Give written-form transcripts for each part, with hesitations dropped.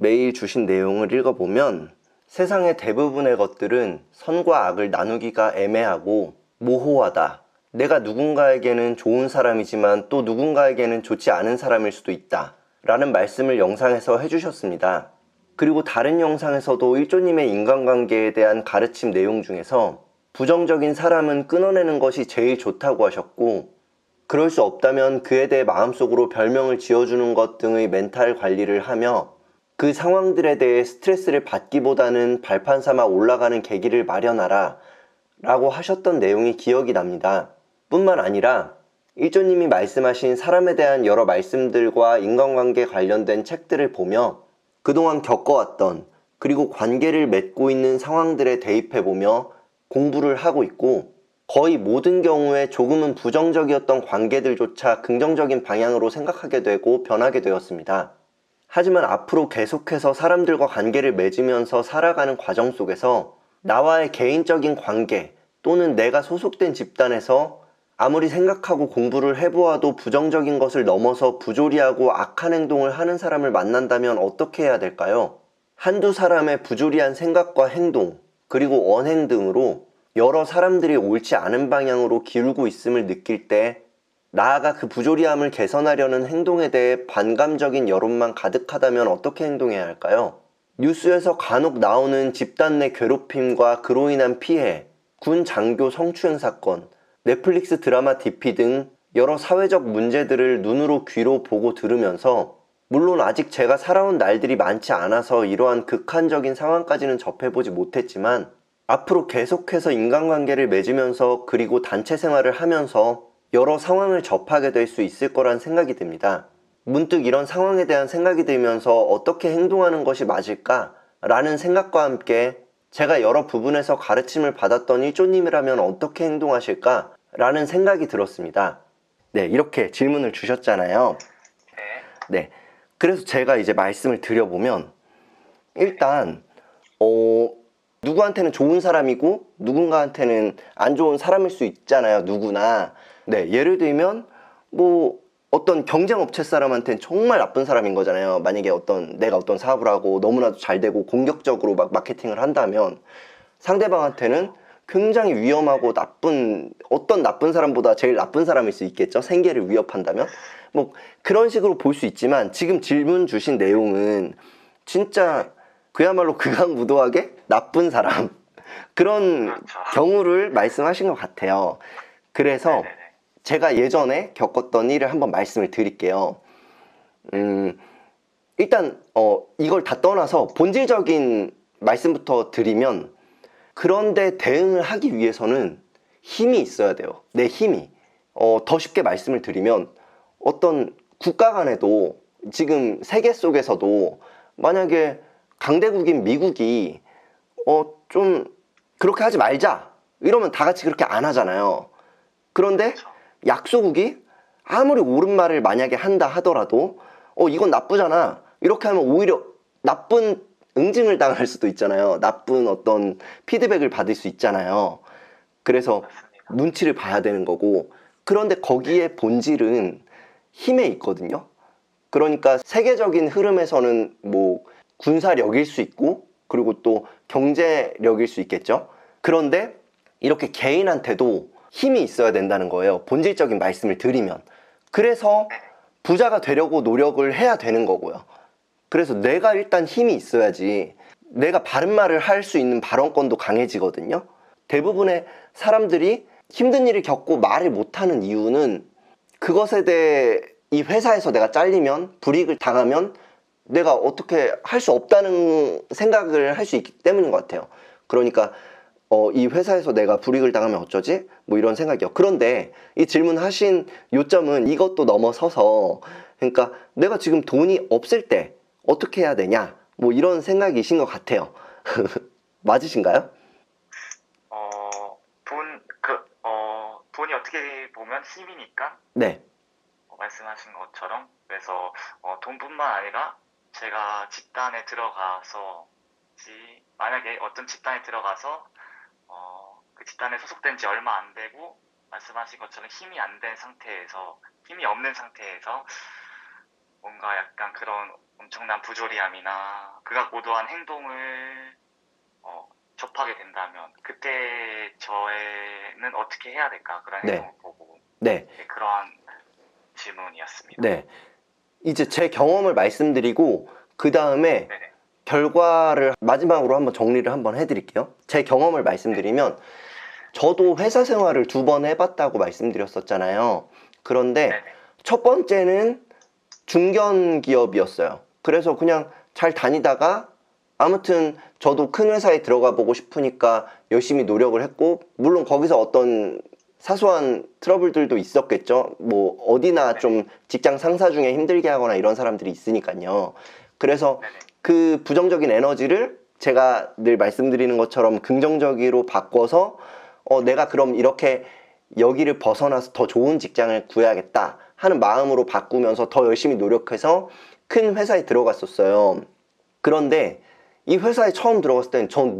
메일 주신 내용을 읽어보면 세상의 대부분의 것들은 선과 악을 나누기가 애매하고 모호하다. 내가 누군가에게는 좋은 사람이지만 또 누군가에게는 좋지 않은 사람일 수도 있다. 라는 말씀을 영상에서 해주셨습니다. 그리고 다른 영상에서도 일조님의 인간관계에 대한 가르침 내용 중에서 부정적인 사람은 끊어내는 것이 제일 좋다고 하셨고, 그럴 수 없다면 그에 대해 마음속으로 별명을 지어주는 것 등의 멘탈 관리를 하며 그 상황들에 대해 스트레스를 받기보다는 발판 삼아 올라가는 계기를 마련하라 라고 하셨던 내용이 기억이 납니다. 뿐만 아니라 일조님이 말씀하신 사람에 대한 여러 말씀들과 인간관계 관련된 책들을 보며 그동안 겪어왔던 그리고 관계를 맺고 있는 상황들에 대입해보며 공부를 하고 있고, 거의 모든 경우에 조금은 부정적이었던 관계들조차 긍정적인 방향으로 생각하게 되고 변하게 되었습니다. 하지만 앞으로 계속해서 사람들과 관계를 맺으면서 살아가는 과정 속에서 나와의 개인적인 관계 또는 내가 소속된 집단에서 아무리 생각하고 공부를 해보아도 부정적인 것을 넘어서 부조리하고 악한 행동을 하는 사람을 만난다면 어떻게 해야 될까요? 한두 사람의 부조리한 생각과 행동, 그리고 언행 등으로 여러 사람들이 옳지 않은 방향으로 기울고 있음을 느낄 때 나아가 그 부조리함을 개선하려는 행동에 대해 반감적인 여론만 가득하다면 어떻게 행동해야 할까요? 뉴스에서 간혹 나오는 집단 내 괴롭힘과 그로 인한 피해, 군 장교 성추행 사건, 넷플릭스 드라마 DP 등 여러 사회적 문제들을 눈으로 귀로 보고 들으면서, 물론 아직 제가 살아온 날들이 많지 않아서 이러한 극한적인 상황까지는 접해보지 못했지만 앞으로 계속해서 인간관계를 맺으면서 그리고 단체 생활을 하면서 여러 상황을 접하게 될 수 있을 거란 생각이 듭니다. 문득 이런 상황에 대한 생각이 들면서 어떻게 행동하는 것이 맞을까? 라는 생각과 함께 제가 여러 부분에서 가르침을 받았던 일조님이라면 어떻게 행동하실까? 라는 생각이 들었습니다. 네, 이렇게 질문을 주셨잖아요. 네, 그래서 제가 이제 말씀을 드려보면 일단 누구한테는 좋은 사람이고 누군가한테는 안 좋은 사람일 수 있잖아요, 누구나. 네, 예를 들면 뭐 어떤 경쟁업체 사람한테는 정말 나쁜 사람인 거잖아요. 만약에 내가 어떤 사업을 하고 너무나도 잘 되고 공격적으로 막 마케팅을 한다면 상대방한테는 굉장히 위험하고 어떤 나쁜 사람보다 제일 나쁜 사람일 수 있겠죠. 생계를 위협한다면. 뭐 그런 식으로 볼 수 있지만 지금 질문 주신 내용은 진짜 그야말로 극악무도하게 나쁜 사람 그런 그렇죠. 경우를 말씀하신 것 같아요. 그래서 네네네. 제가 예전에 겪었던 일을 한번 말씀을 드릴게요. 일단 이걸 다 떠나서 본질적인 말씀부터 드리면, 그런데 대응을 하기 위해서는 힘이 있어야 돼요. 내 힘이. 더 쉽게 말씀을 드리면 어떤 국가 간에도 지금 세계 속에서도 만약에 강대국인 미국이 좀 그렇게 하지 말자 이러면 다 같이 그렇게 안 하잖아요. 그런데 그렇죠. 약소국이 아무리 옳은 말을 만약에 한다 하더라도 이건 나쁘잖아 이렇게 하면 오히려 나쁜 응징을 당할 수도 있잖아요. 나쁜 어떤 피드백을 받을 수 있잖아요. 그래서 맞습니다. 눈치를 봐야 되는 거고, 그런데 거기에 본질은 힘에 있거든요. 그러니까 세계적인 흐름에서는 뭐 군사력일 수 있고 그리고 또 경제력일 수 있겠죠. 그런데 이렇게 개인한테도 힘이 있어야 된다는 거예요. 본질적인 말씀을 드리면. 그래서 부자가 되려고 노력을 해야 되는 거고요. 그래서 내가 일단 힘이 있어야지 내가 바른 말을 할 수 있는 발언권도 강해지거든요. 대부분의 사람들이 힘든 일을 겪고 말을 못하는 이유는 그것에 대해 이 회사에서 내가 잘리면, 불이익을 당하면 내가 어떻게 할 수 없다는 생각을 할 수 있기 때문인 것 같아요. 그러니까 이 회사에서 내가 불이익을 당하면 어쩌지? 뭐 이런 생각이요. 그런데 이 질문하신 요점은 이것도 넘어서서, 그러니까 내가 지금 돈이 없을 때 어떻게 해야 되냐? 뭐 이런 생각이신 것 같아요. 맞으신가요? 돈이 어떻게 보면 힘이니까, 네. 말씀하신 것처럼, 그래서, 돈뿐만 아니라, 제가 집단에 들어가서, 만약에 어떤 집단에 들어가서, 그 집단에 소속된 지 얼마 안 되고, 말씀하신 것처럼 힘이 안 된 상태에서, 힘이 없는 상태에서, 뭔가 약간 그런 엄청난 부조리함이나 극악무도한 행동을 접하게 된다면 그때 저는 어떻게 해야 될까? 그런 네. 행동을 보고 네. 네, 그러한 질문이었습니다. 네. 이제 제 경험을 말씀드리고 그 다음에 네네. 결과를 마지막으로 한번 정리를 한번 해드릴게요. 제 경험을 말씀드리면 저도 회사 생활을 2번 해봤다고 말씀드렸었잖아요. 그런데 네네. 첫 번째는 중견 기업이었어요. 그래서 그냥 잘 다니다가 아무튼 저도 큰 회사에 들어가 보고 싶으니까 열심히 노력을 했고, 물론 거기서 어떤 사소한 트러블들도 있었겠죠. 뭐 어디나 좀 직장 상사 중에 힘들게 하거나 이런 사람들이 있으니까요. 그래서 네네. 그 부정적인 에너지를 제가 늘 말씀드리는 것처럼 긍정적으로 바꿔서 내가 그럼 이렇게 여기를 벗어나서 더 좋은 직장을 구해야겠다 하는 마음으로 바꾸면서 더 열심히 노력해서 큰 회사에 들어갔었어요. 그런데 이 회사에 처음 들어갔을 때는 전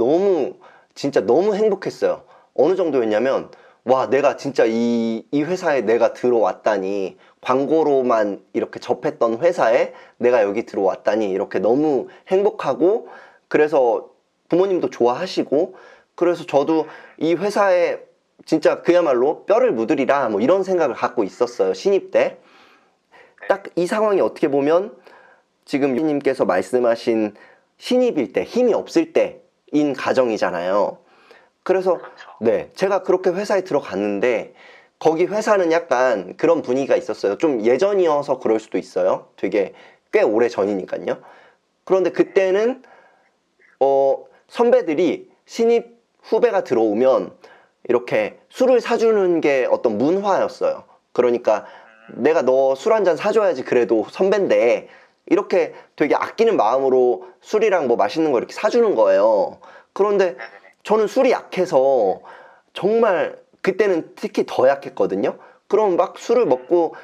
진짜 너무 행복했어요. 어느 정도였냐면, 와, 내가 진짜 이 회사에 내가 들어왔다니, 광고로만 이렇게 접했던 회사에 내가 여기 들어왔다니, 이렇게 너무 행복하고, 그래서 부모님도 좋아하시고, 그래서 저도 이 회사에 진짜 그야말로 뼈를 묻으리라, 뭐 이런 생각을 갖고 있었어요, 신입 때. 딱 이 상황이 어떻게 보면 지금 님께서 말씀하신 신입일 때, 힘이 없을 때인 가정이잖아요. 그래서 그렇죠. 네, 제가 그렇게 회사에 들어갔는데 거기 회사는 약간 그런 분위기가 있었어요. 좀 예전이어서 그럴 수도 있어요. 되게 꽤 오래 전이니까요. 그런데 그때는 선배들이 신입 후배가 들어오면 이렇게 술을 사주는 게 어떤 문화였어요. 그러니까 내가 너 술 한 잔 사줘야지, 그래도 선배인데, 이렇게 되게 아끼는 마음으로 술이랑 뭐 맛있는 거 이렇게 사주는 거예요. 그런데 네네네. 저는 술이 약해서 정말 그때는 특히 더 약했거든요. 그럼 막 술을 먹고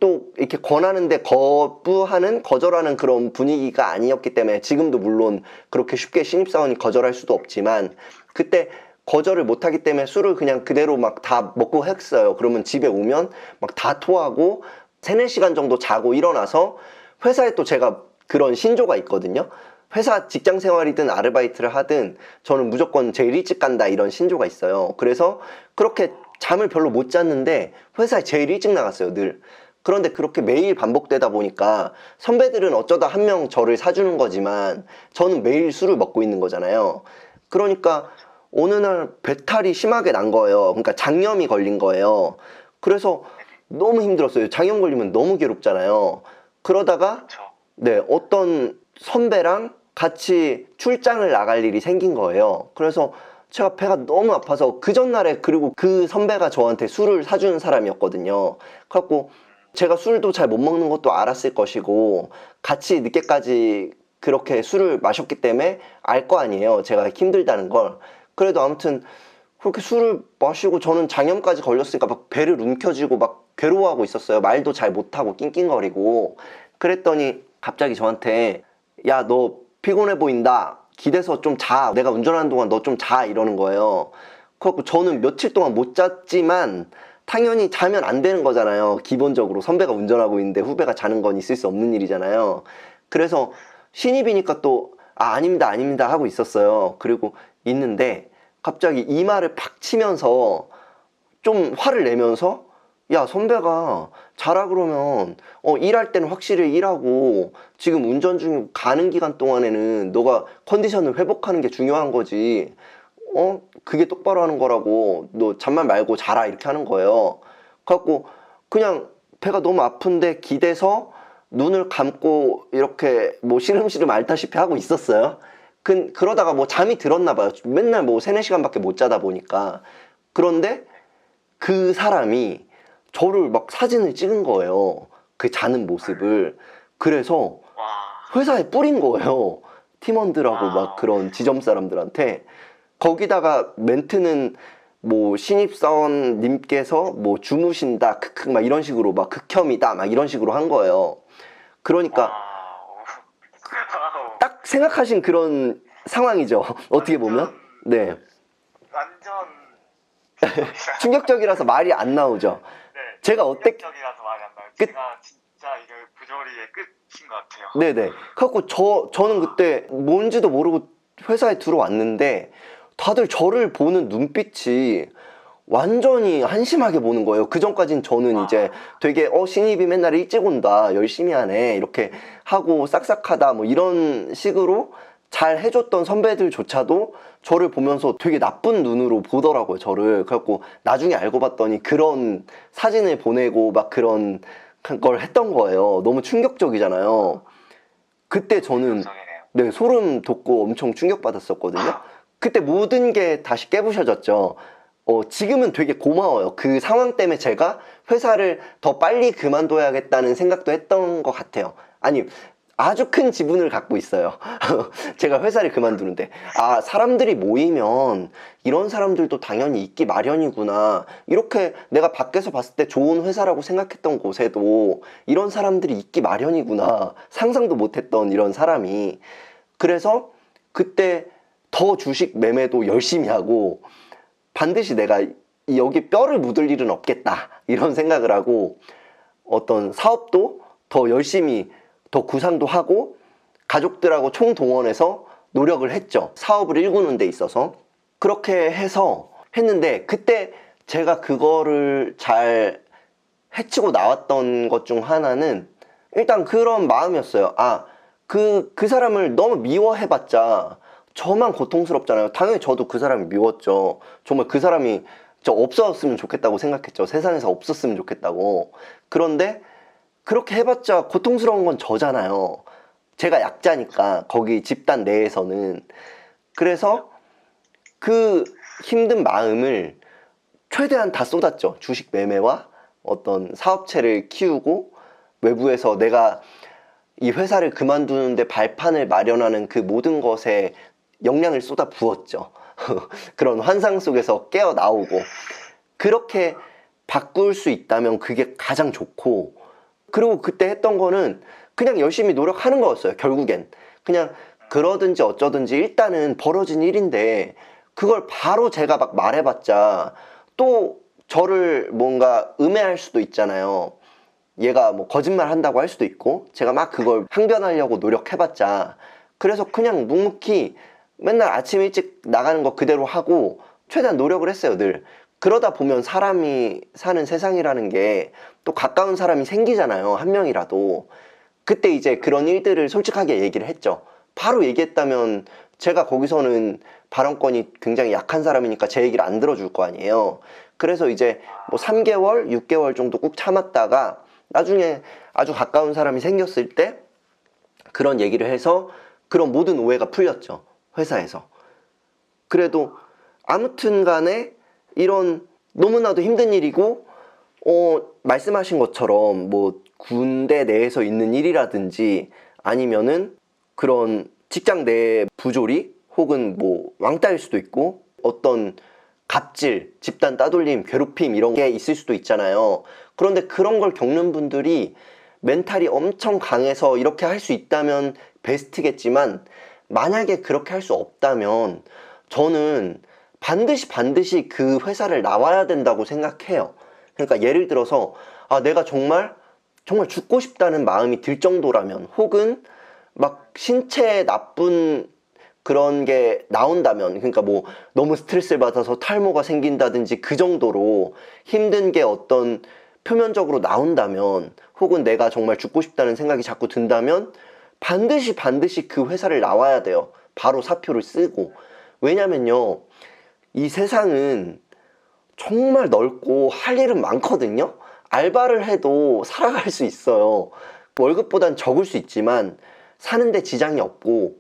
또 이렇게 권하는데 거절하는 그런 분위기가 아니었기 때문에, 지금도 물론 그렇게 쉽게 신입사원이 거절할 수도 없지만 그때 거절을 못하기 때문에 술을 그냥 그대로 막 다 먹고 했어요. 그러면 집에 오면 막 다 토하고 3-4시간 정도 자고 일어나서, 회사에 또 제가 그런 신조가 있거든요. 회사 직장 생활이든 아르바이트를 하든 저는 무조건 제일 일찍 간다, 이런 신조가 있어요. 그래서 그렇게 잠을 별로 못 잤는데 회사에 제일 일찍 나갔어요, 늘. 그런데 그렇게 매일 반복되다 보니까 선배들은 어쩌다 한 명 저를 사주는 거지만 저는 매일 술을 먹고 있는 거잖아요. 그러니까 어느 날 배탈이 심하게 난 거예요. 그러니까 장염이 걸린 거예요. 그래서 너무 힘들었어요. 장염 걸리면 너무 괴롭잖아요. 그러다가 그렇죠. 네, 어떤 선배랑 같이 출장을 나갈 일이 생긴 거예요. 그래서 제가 배가 너무 아파서 그 전날에, 그리고 그 선배가 저한테 술을 사주는 사람이었거든요. 그래갖고 제가 술도 잘 못 먹는 것도 알았을 것이고 같이 늦게까지 그렇게 술을 마셨기 때문에 알 거 아니에요, 제가 힘들다는 걸. 그래도 아무튼 그렇게 술을 마시고 저는 장염까지 걸렸으니까 막 배를 움켜쥐고 막 괴로워하고 있었어요. 말도 잘 못하고 낑낑거리고. 그랬더니 갑자기 저한테, 야, 너 피곤해 보인다, 기대서 좀 자, 내가 운전하는 동안 너 좀 자, 이러는 거예요. 그래갖고 저는 며칠 동안 못 잤지만 당연히 자면 안 되는 거잖아요. 기본적으로 선배가 운전하고 있는데 후배가 자는 건 있을 수 없는 일이잖아요. 그래서 신입이니까 또 아닙니다, 아닙니다 하고 있었어요. 그리고 있는데 갑자기 이마를 팍 치면서 좀 화를 내면서, 야, 선배가 자라 그러면 일할 때는 확실히 일하고 지금 운전 중에 가는 기간 동안에는 너가 컨디션을 회복하는 게 중요한 거지, 그게 똑바로 하는 거라고, 너 잠만 말고 자라, 이렇게 하는 거예요. 그래갖고 그냥 배가 너무 아픈데 기대서 눈을 감고 이렇게 뭐 시름시름 앓다시피 하고 있었어요. 그러다가 뭐 잠이 들었나 봐요. 맨날 뭐 3-4시간밖에 못 자다 보니까. 그런데 그 사람이 저를 막 사진을 찍은 거예요, 그 자는 모습을. 그래서 와. 회사에 뿌린 거예요, 팀원들하고 막 와우. 그런 지점 사람들한테. 거기다가 멘트는 뭐 신입사원님께서 뭐 주무신다 크크 막 이런 식으로, 막 극혐이다 막 이런 식으로 한 거예요. 그러니까 와우. 와우. 딱 생각하신 그런 상황이죠. 어떻게 보면. 네. 완전 충격적이라서 말이 안 나오죠. 네. 제가 충격적이라서 말이 안 나요. 그- 제가 진짜 이게 부조리 사이에 끝인 것 같아요. 네네. 그래갖고 저는 그때 뭔지도 모르고 회사에 들어왔는데 다들 저를 보는 눈빛이 완전히 한심하게 보는 거예요. 그 전까진 저는 이제 되게 신입이 맨날 일찍 온다, 열심히 하네, 이렇게 하고 싹싹하다, 뭐 이런 식으로 잘 해줬던 선배들조차도 저를 보면서 되게 나쁜 눈으로 보더라고요, 저를. 그래갖고 나중에 알고 봤더니 그런 사진을 보내고 막 그런 걸 했던 거예요. 너무 충격적이잖아요. 그때 저는 감성이네요. 네, 소름 돋고 엄청 충격받았었거든요. 그때 모든 게 다시 깨부셔졌죠. 지금은 되게 고마워요. 그 상황 때문에 제가 회사를 더 빨리 그만둬야겠다는 생각도 했던 것 같아요. 아니, 아주 큰 지분을 갖고 있어요. 제가 회사를 그만두는데. 아, 사람들이 모이면 이런 사람들도 당연히 있기 마련이구나. 이렇게 내가 밖에서 봤을 때 좋은 회사라고 생각했던 곳에도 이런 사람들이 있기 마련이구나. 상상도 못했던 이런 사람이. 그래서 그때 더 주식 매매도 열심히 하고 반드시 내가 여기 뼈를 묻을 일은 없겠다. 이런 생각을 하고 어떤 사업도 더 열심히 더 구상도 하고 가족들하고 총동원해서 노력을 했죠. 사업을 일구는 데 있어서. 그렇게 해서 했는데 그때 제가 그거를 잘 해치고 나왔던 것 중 하나는 일단 그런 마음이었어요. 아, 그 사람을 너무 미워해봤자 저만 고통스럽잖아요. 당연히 저도 그 사람이 미웠죠. 정말 그 사람이 저 없었으면 좋겠다고 생각했죠. 세상에서 없었으면 좋겠다고. 그런데 그렇게 해봤자 고통스러운 건 저잖아요. 제가 약자니까 거기 집단 내에서는. 그래서 그 힘든 마음을 최대한 다 쏟았죠. 주식 매매와 어떤 사업체를 키우고 외부에서 내가 이 회사를 그만두는데 발판을 마련하는 그 모든 것에 역량을 쏟아 부었죠. 그런 환상 속에서 깨어나오고 그렇게 바꿀 수 있다면 그게 가장 좋고, 그리고 그때 했던 거는 그냥 열심히 노력하는 거였어요. 결국엔 그냥 그러든지 어쩌든지 일단은 벌어진 일인데 그걸 바로 제가 막 말해봤자 또 저를 뭔가 음해할 수도 있잖아요. 얘가 뭐 거짓말 한다고 할 수도 있고 제가 막 그걸 항변하려고 노력해봤자. 그래서 그냥 묵묵히 맨날 아침 일찍 나가는 거 그대로 하고 최대한 노력을 했어요, 늘. 그러다 보면 사람이 사는 세상이라는 게 또 가까운 사람이 생기잖아요, 한 명이라도. 그때 이제 그런 일들을 솔직하게 얘기를 했죠. 바로 얘기했다면 제가 거기서는 발언권이 굉장히 약한 사람이니까 제 얘기를 안 들어줄 거 아니에요. 그래서 이제 뭐 3개월, 6개월 정도 꾹 참았다가 나중에 아주 가까운 사람이 생겼을 때 그런 얘기를 해서 그런 모든 오해가 풀렸죠, 회사에서. 그래도 아무튼 간에 이런 너무나도 힘든 일이고 말씀하신 것처럼 뭐 군대 내에서 있는 일이라든지 아니면은 그런 직장 내 부조리 혹은 뭐 왕따일 수도 있고 어떤 갑질, 집단 따돌림, 괴롭힘 이런 게 있을 수도 있잖아요. 그런데 그런 걸 겪는 분들이 멘탈이 엄청 강해서 이렇게 할 수 있다면 베스트겠지만 만약에 그렇게 할 수 없다면 저는 반드시 그 회사를 나와야 된다고 생각해요. 그러니까 예를 들어서 내가 정말 죽고 싶다는 마음이 들 정도라면 혹은 막 신체에 나쁜 그런 게 나온다면, 그러니까 뭐 너무 스트레스를 받아서 탈모가 생긴다든지 그 정도로 힘든 게 어떤 표면적으로 나온다면 혹은 내가 정말 죽고 싶다는 생각이 자꾸 든다면 반드시 그 회사를 나와야 돼요. 바로 사표를 쓰고. 왜냐면요, 이 세상은 정말 넓고 할 일은 많거든요. 알바를 해도 살아갈 수 있어요. 월급보단 적을 수 있지만 사는데 지장이 없고,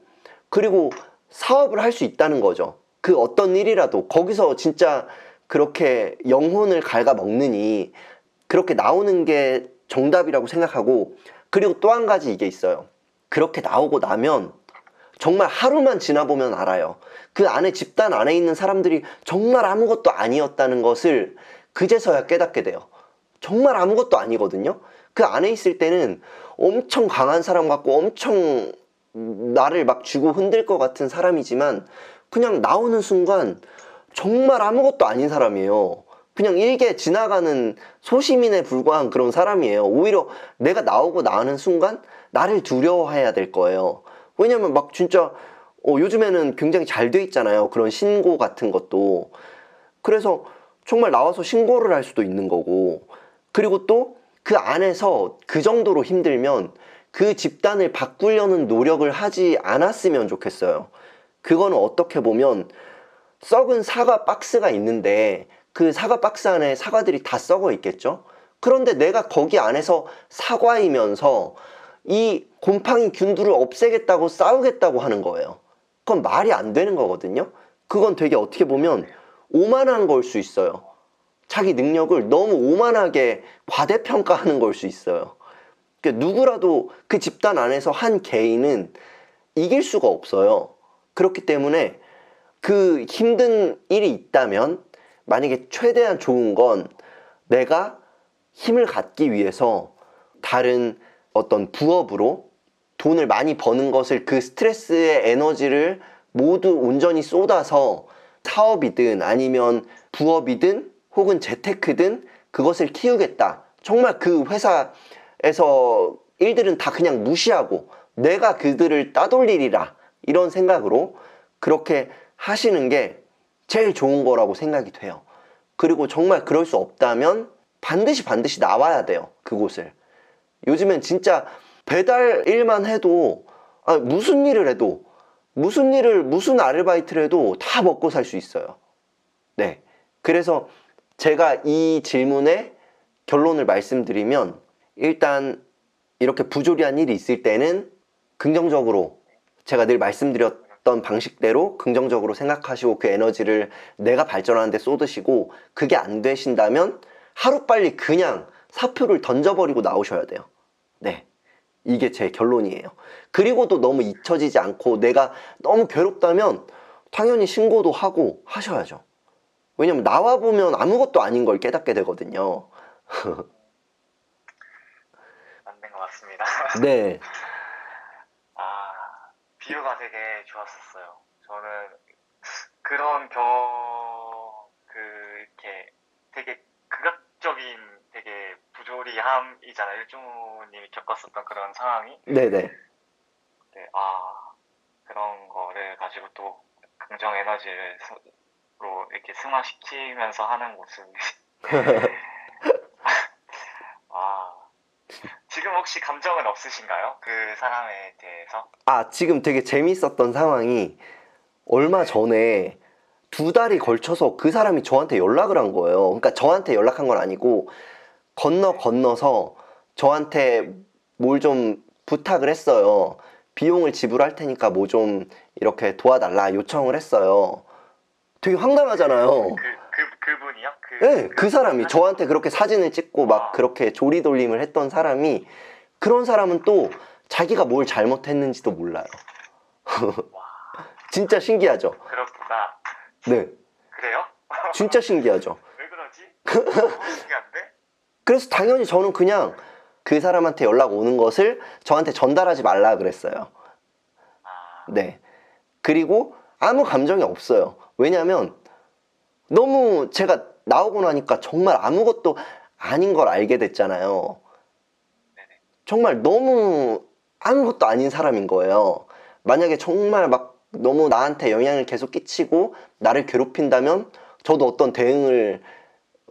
그리고 사업을 할 수 있다는 거죠. 그 어떤 일이라도 거기서 진짜 그렇게 영혼을 갉아먹느니 그렇게 나오는 게 정답이라고 생각하고, 그리고 또 한 가지 이게 있어요. 그렇게 나오고 나면 정말 하루만 지나보면 알아요. 그 안에 집단 안에 있는 사람들이 정말 아무것도 아니었다는 것을 그제서야 깨닫게 돼요. 정말 아무것도 아니거든요. 그 안에 있을 때는 엄청 강한 사람 같고 엄청 나를 막 쥐고 흔들 것 같은 사람이지만 그냥 나오는 순간 정말 아무것도 아닌 사람이에요. 그냥 일개 지나가는 소시민에 불과한 그런 사람이에요. 오히려 내가 나오고 나는 순간 나를 두려워해야 될 거예요. 왜냐면 막 진짜 요즘에는 굉장히 잘 돼 있잖아요. 그런 신고 같은 것도. 그래서 정말 나와서 신고를 할 수도 있는 거고, 그리고 또 그 안에서 그 정도로 힘들면 그 집단을 바꾸려는 노력을 하지 않았으면 좋겠어요. 그거는 어떻게 보면 썩은 사과 박스가 있는데 그 사과 박스 안에 사과들이 다 썩어 있겠죠? 그런데 내가 거기 안에서 사과이면서 이 곰팡이 균들을 없애겠다고 싸우겠다고 하는 거예요. 그건 말이 안 되는 거거든요. 그건 되게 어떻게 보면 오만한 걸 수 있어요. 자기 능력을 너무 오만하게 과대평가하는 걸 수 있어요. 그러니까 누구라도 그 집단 안에서 한 개인은 이길 수가 없어요. 그렇기 때문에 그 힘든 일이 있다면 만약에 최대한 좋은 건 내가 힘을 갖기 위해서 다른 어떤 부업으로 돈을 많이 버는 것을, 그 스트레스의 에너지를 모두 온전히 쏟아서 사업이든 아니면 부업이든 혹은 재테크든 그것을 키우겠다. 정말 그 회사에서 일들은 다 그냥 무시하고 내가 그들을 따돌리리라, 이런 생각으로 그렇게 하시는 게 제일 좋은 거라고 생각이 돼요. 그리고 정말 그럴 수 없다면 반드시 나와야 돼요. 그곳을. 요즘엔 진짜 배달 일만 해도, 무슨 일을 해도, 무슨 아르바이트를 해도 다 먹고 살 수 있어요. 네. 그래서 제가 이 질문에 결론을 말씀드리면, 일단 이렇게 부조리한 일이 있을 때는 긍정적으로, 제가 늘 말씀드렸던 방식대로 긍정적으로 생각하시고 그 에너지를 내가 발전하는 데 쏟으시고, 그게 안 되신다면 하루빨리 그냥 사표를 던져버리고 나오셔야 돼요. 네. 이게 제 결론이에요. 그리고도 너무 잊혀지지 않고 내가 너무 괴롭다면 당연히 신고도 하고 하셔야죠. 왜냐면 나와보면 아무것도 아닌 걸 깨닫게 되거든요. 맞는 것 같습니다. 네. 비유가 되게 좋았었어요. 저는 그런 이렇게 되게 극악적인 되게 부조리함이잖아요. 일주님이 겪었었던 그런 상황이. 네네. 네, 그런 거를 가지고 또 긍정 에너지를 이렇게 승화시키면서 하는 모습이. 지금 혹시 감정은 없으신가요? 그 사람에 대해서? 지금 되게 재밌었던 상황이, 얼마 전에 2달이 걸쳐서 그 사람이 저한테 연락을 한 거예요. 그러니까 저한테 연락한 건 아니고 건너서 저한테 뭘 좀 부탁을 했어요. 비용을 지불할 테니까 뭐 좀 이렇게 도와달라 요청을 했어요. 되게 황당하잖아요. 그분이요? 네, 그 사람이 저한테 그렇게 사진을 찍고 막 그렇게 조리돌림을 했던 사람이, 그런 사람은 또 자기가 뭘 잘못했는지도 몰라요. 진짜 신기하죠? 그렇구나. 네. 그래요? 진짜 신기하죠? 왜 그러지? 너무 신기한데? 그래서 당연히 저는 그냥 그 사람한테 연락 오는 것을 저한테 전달하지 말라 그랬어요. 네. 그리고 아무 감정이 없어요. 왜냐면 너무 제가 나오고 나니까 정말 아무것도 아닌 걸 알게 됐잖아요. 정말 너무 아무것도 아닌 사람인 거예요. 만약에 정말 막 너무 나한테 영향을 계속 끼치고 나를 괴롭힌다면 저도 어떤 대응을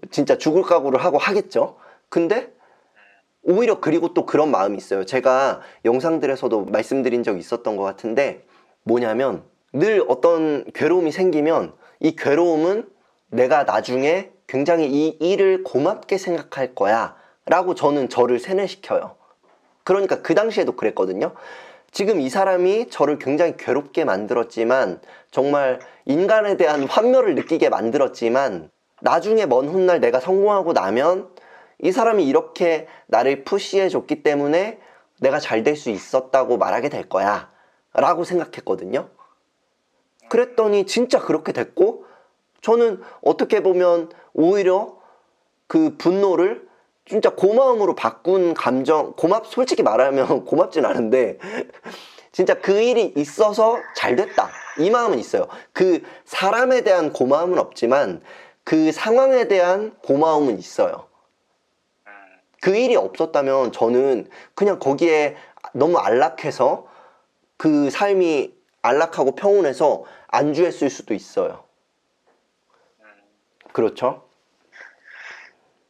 진짜 죽을 각오를 하고 하겠죠. 근데 오히려, 그리고 또 그런 마음이 있어요. 제가 영상들에서도 말씀드린 적이 있었던 것 같은데, 뭐냐면 늘 어떤 괴로움이 생기면 이 괴로움은 내가 나중에 굉장히 이 일을 고맙게 생각할 거야 라고 저는 저를 세뇌시켜요. 그러니까 그 당시에도 그랬거든요. 지금 이 사람이 저를 굉장히 괴롭게 만들었지만, 정말 인간에 대한 환멸을 느끼게 만들었지만, 나중에 먼 훗날 내가 성공하고 나면 이 사람이 이렇게 나를 푸시해 줬기 때문에 내가 잘 될 수 있었다고 말하게 될 거야 라고 생각했거든요. 그랬더니 진짜 그렇게 됐고, 저는 어떻게 보면 오히려 그 분노를 진짜 고마움으로 바꾼 감정, 솔직히 말하면 고맙진 않은데 진짜 그 일이 있어서 잘 됐다, 이 마음은 있어요. 그 사람에 대한 고마움은 없지만 그 상황에 대한 고마움은 있어요. 음, 그 일이 없었다면 저는 그냥 거기에 너무 안락해서 그 삶이 안락하고 평온해서 안주했을 수도 있어요. 음, 그렇죠?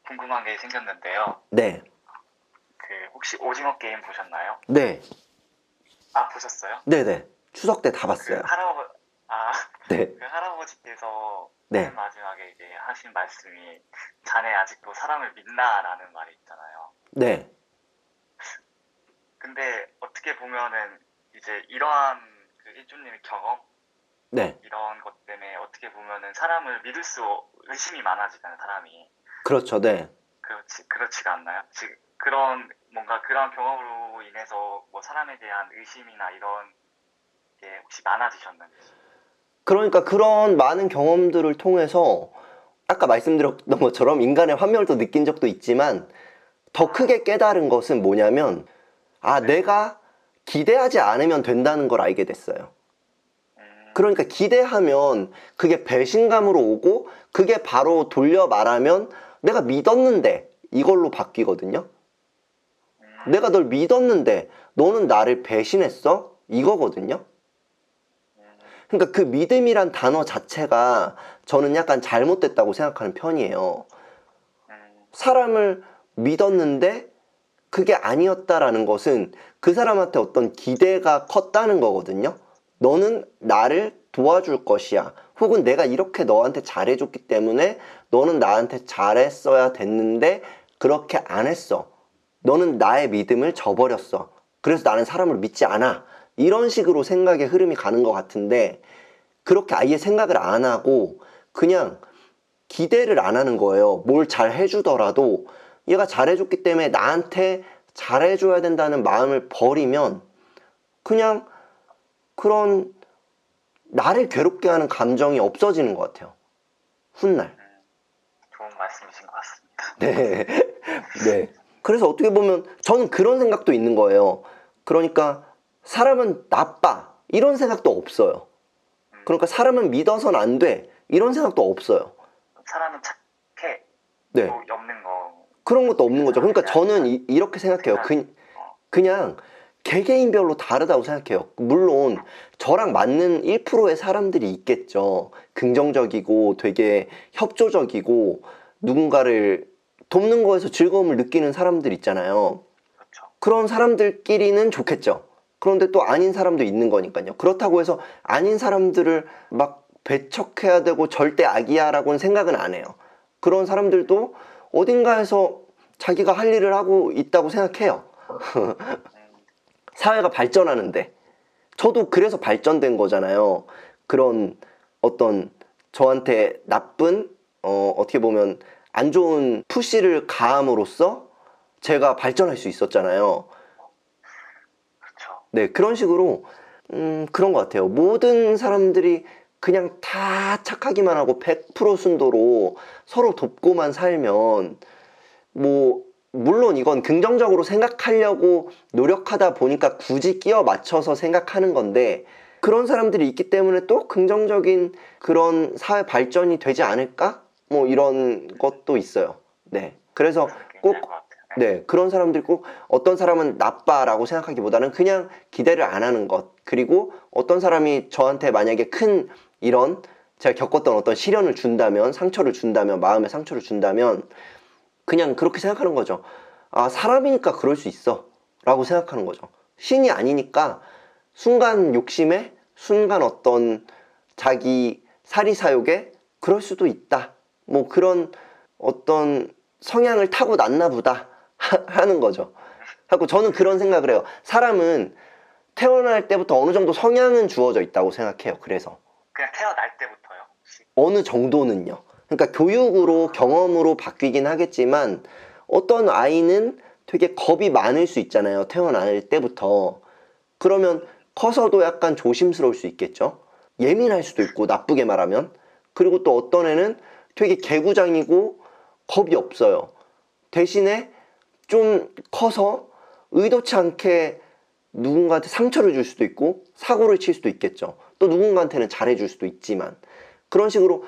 궁금한 게 생겼는데요. 네. 그 혹시 오징어 게임 보셨나요? 네. 아, 보셨어요? 네네. 추석 때 다 그 봤어요. 아, 네. 그 할아버지께서 네. 맨 마지막에 이제 하신 말씀이 자네 아직도 사람을 믿나라는 말이 있잖아요. 네. 근데 어떻게 보면은 이제 이러한 그 일주님의 경험 네. 이런 것 때문에 어떻게 보면은 사람을 믿을 수 의심이 많아지잖아요, 사람이. 그렇죠. 네. 그렇지가 않나요? 지금 그런 뭔가 그런 경험으로 인해서 뭐 사람에 대한 의심이나 이런 게 혹시 많아지셨는지. 그러니까 그런 많은 경험들을 통해서 아까 말씀드렸던 것처럼 인간의 환멸도 느낀 적도 있지만 더 크게 깨달은 것은 뭐냐면 내가 기대하지 않으면 된다는 걸 알게 됐어요. 그러니까 기대하면 그게 배신감으로 오고 그게 바로 돌려 말하면 내가 믿었는데 이걸로 바뀌거든요. 내가 널 믿었는데 너는 나를 배신했어? 이거거든요. 그러니까 그 믿음이란 단어 자체가 저는 약간 잘못됐다고 생각하는 편이에요. 사람을 믿었는데 그게 아니었다라는 것은 그 사람한테 어떤 기대가 컸다는 거거든요. 너는 나를 도와줄 것이야. 혹은 내가 이렇게 너한테 잘해줬기 때문에 너는 나한테 잘했어야 됐는데 그렇게 안 했어. 너는 나의 믿음을 저버렸어. 그래서 나는 사람을 믿지 않아. 이런 식으로 생각의 흐름이 가는 것 같은데 그렇게 아예 생각을 안 하고 그냥 기대를 안 하는 거예요. 뭘 잘 해주더라도 얘가 잘해줬기 때문에 나한테 잘해줘야 된다는 마음을 버리면 그냥 그런 나를 괴롭게 하는 감정이 없어지는 것 같아요. 훗날. 좋은 말씀이신 것 같습니다. 네. 네. 그래서 어떻게 보면 저는 그런 생각도 있는 거예요. 그러니까 사람은 나빠. 이런 생각도 없어요. 그러니까 사람은 믿어서는 안 돼. 이런 생각도 없어요. 사람은 착해. 네. 또 없는 거. 그런 것도 없는 거죠. 그러니까 저는 이렇게 생각해요. 그냥 개개인별로 다르다고 생각해요. 물론 저랑 맞는 1%의 사람들이 있겠죠. 긍정적이고 되게 협조적이고 누군가를 돕는 거에서 즐거움을 느끼는 사람들 있잖아요. 그렇죠. 그런 사람들끼리는 좋겠죠. 그런데 또 아닌 사람도 있는 거니까요. 그렇다고 해서 아닌 사람들을 막 배척해야 되고 절대 악이야라고는 생각은 안 해요. 그런 사람들도 어딘가에서 자기가 할 일을 하고 있다고 생각해요. 사회가 발전하는데 저도 그래서 발전된 거잖아요. 그런 어떤 저한테 나쁜 어떻게 보면 안 좋은 푸시를 가함으로써 제가 발전할 수 있었잖아요. 그렇죠. 네, 그런 식으로 그런 것 같아요. 모든 사람들이 그냥 다 착하기만 하고 100% 순도로 서로 돕고만 살면 뭐 물론 이건 긍정적으로 생각하려고 노력하다 보니까 굳이 끼워 맞춰서 생각하는 건데 그런 사람들이 있기 때문에 또 긍정적인 그런 사회 발전이 되지 않을까? 뭐 이런 것도 있어요. 네. 그래서 꼭 네, 그런 사람들이 꼭 어떤 사람은 나빠라고 생각하기보다는 그냥 기대를 안 하는 것. 그리고 어떤 사람이 저한테 만약에 큰 이런 제가 겪었던 어떤 시련을 준다면, 상처를 준다면, 마음의 상처를 준다면 그냥 그렇게 생각하는 거죠. 사람이니까 그럴 수 있어. 라고 생각하는 거죠. 신이 아니니까 순간 욕심에, 순간 어떤 자기 사리사욕에 그럴 수도 있다. 뭐 그런 어떤 성향을 타고 났나 보다. 하는 거죠. 하고 저는 그런 생각을 해요. 사람은 태어날 때부터 어느 정도 성향은 주어져 있다고 생각해요. 그래서. 그냥 태어날 때부터요? 혹시? 어느 정도는요. 그러니까 교육으로 경험으로 바뀌긴 하겠지만 어떤 아이는 되게 겁이 많을 수 있잖아요. 태어날 때부터. 그러면 커서도 약간 조심스러울 수 있겠죠. 예민할 수도 있고 나쁘게 말하면. 그리고 또 어떤 애는 되게 개구장이고 겁이 없어요. 대신에 좀 커서 의도치 않게 누군가한테 상처를 줄 수도 있고 사고를 칠 수도 있겠죠. 또 누군가한테는 잘해줄 수도 있지만 그런 식으로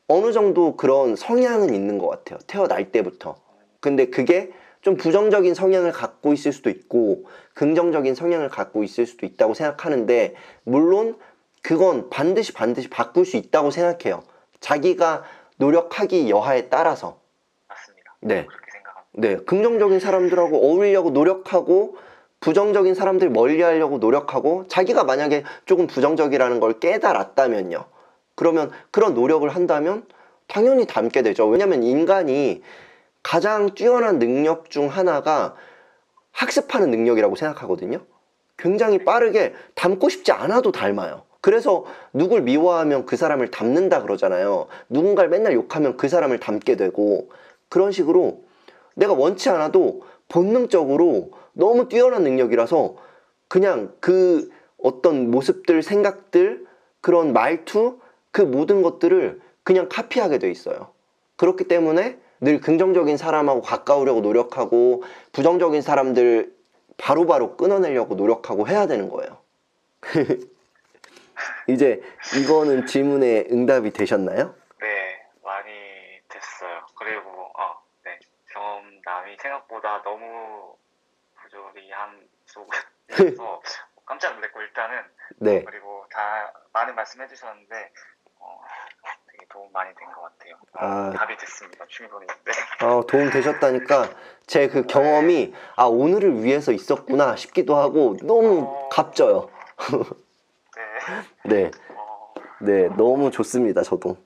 어느 정도 그런 성향은 있는 것 같아요. 태어날 때부터. 근데 그게 좀 부정적인 성향을 갖고 있을 수도 있고 긍정적인 성향을 갖고 있을 수도 있다고 생각하는데, 물론 그건 반드시 바꿀 수 있다고 생각해요. 자기가 노력하기 여하에 따라서. 맞습니다. 네. 그렇게 생각합니다. 네, 긍정적인 사람들하고 어울리려고 노력하고 부정적인 사람들 멀리하려고 노력하고, 자기가 만약에 조금 부정적이라는 걸 깨달았다면요, 그러면 그런 노력을 한다면 당연히 닮게 되죠. 왜냐면 인간이 가장 뛰어난 능력 중 하나가 학습하는 능력이라고 생각하거든요. 굉장히 빠르게 닮고 싶지 않아도 닮아요. 그래서 누굴 미워하면 그 사람을 닮는다 그러잖아요. 누군가를 맨날 욕하면 그 사람을 닮게 되고, 그런 식으로 내가 원치 않아도 본능적으로 너무 뛰어난 능력이라서 그냥 그 어떤 모습들, 생각들, 그런 말투, 그 모든 것들을 그냥 카피하게 돼 있어요. 그렇기 때문에 늘 긍정적인 사람하고 가까우려고 노력하고 부정적인 사람들 바로바로 끊어내려고 노력하고 해야 되는 거예요. 이제 이거는 질문에 응답이 되셨나요? 네, 많이 됐어요. 그리고 네, 경험담이 생각보다 너무 부조리한 속에서 깜짝 놀랐고, 일단은 네. 그리고 다 많은 말씀 해주셨는데 되게 도움 많이 된 것 같아요. 아, 답이 됐습니다, 충분히. 네. 도움 되셨다니까 제 그 경험이 오늘을 위해서 있었구나 싶기도 하고 너무 값져요. 네. 네, 어, 네, 너무 좋습니다, 저도.